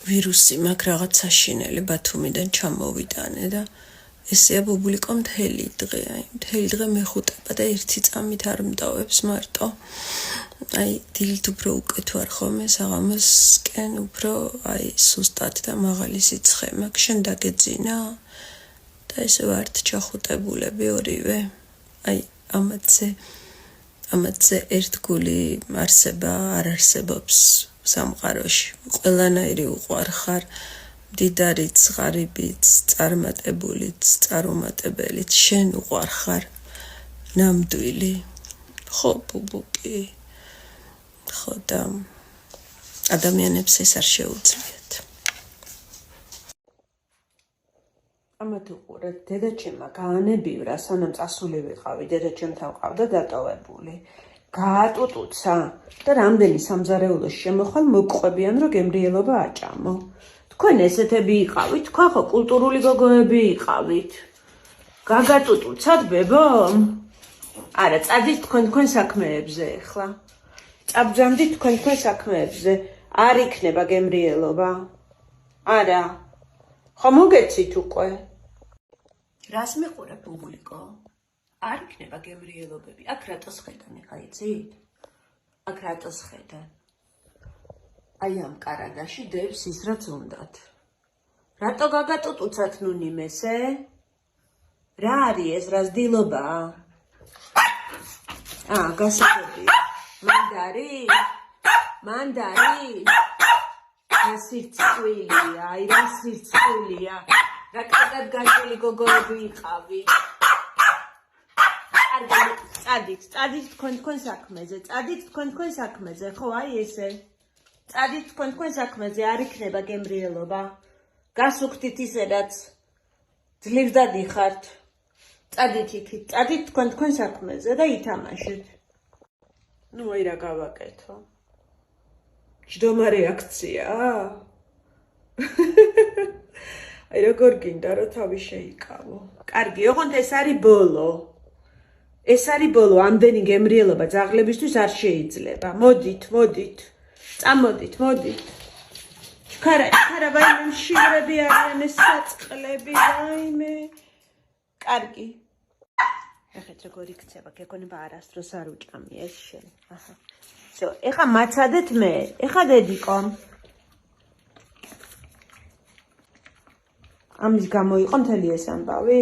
ვირუსი მაქვს რაღაც საშინელი ბათუმიდან ჩამოვიტანე და ესეა ბუბულიკო მთელი დღე, მთელი დღე მეხუტება და ერთი წამით არ მტოვებს მარტო. დილით უფრო უკეთ ვარ ხოლმე საღამოსკენ უფრო სუსტად და მაღალი სიცხე მაქვს. შენ დაგეძინა და ესე ვართ ჩახუტებულები ორივე. ამათზე ერთგული არსება არ არსებობს სამყაროში. ყველანაირი უყვარხარ, მდიდარიც, ღარიბიც, წარმატებულიც, წარუმატებელიც, შენ უყვარხარ, ნამდვილი. ხო, ბუბუკი. ხო და ადამიანებს ეს არ შეუძლიათ. ამათ უყურეთ, დედაჩემმა გაანებივრა, სანამ წასული ვიყავი, დედაჩემთან ყავდა დატოვებული. გაატუტუცა და რამდენი სამზარეულოში შემოხვალ მოგყვებიან, რომ გემრიელობა აჭამო. თქვენ ესეთები იყავით, თქვენ ხო კულტურული გოგოები იყავით. გაგატუტუცად ბებო? არა, წადით თქვენ საქმეებზე ახლა. წაბძამდით თქვენ საქმეებზე. არ იქნება გემრიელობა. არა. ხო მოგეცით უკვე. რას მეყურებ ბუბულიკო? არ იქნება გემრიელობები. აქ რატოს ხედან, ხა იცით? აქ რატოს ხედან? ამ კარადაში დებს ის რაც უნდათ. რატო გაგატუტუცათ ნუნიმესე? რა არის ეს, რა ზდილობაა? გასაგები. მანდარი? რა სირცხვილია, რა სირცხვილია. რა კარგად გაჭრილი გოგოები იყავი. წადით თქვენ საქმეზე, წადით თქვენ საქმეზე, ხო ესე. წადით თქვენ საქმეზე, არ იქნება გემრიელობა. გასუქთით ისედაც ძლივდა დიხართ. წადით იქით, წადით თქვენ საქმეზე და ითამაშეთ. რა გავაკეთო? ჯდომა რეაქცია? როგორ გინდა რომ თავი შეიკავო. კარგი, ოღონდ ეს არის ბოლო. ეს არის ბოლო, ამდენი გემრიელობა ძაღლებისთვის არ შეიძლება. მოდით. წამოდით. ჩქარა, ვაიმე, მშივრები არიან ეს საწყლები, ვაიმე. კარგი. ეხეთ როგორ იქცება, გეკონება არასდროს არ უჭამი ეს შენ. ეხა მაცადეთ მე, ეხა დედიკო. ამის გამო იყო მთელი ეს ამბავი?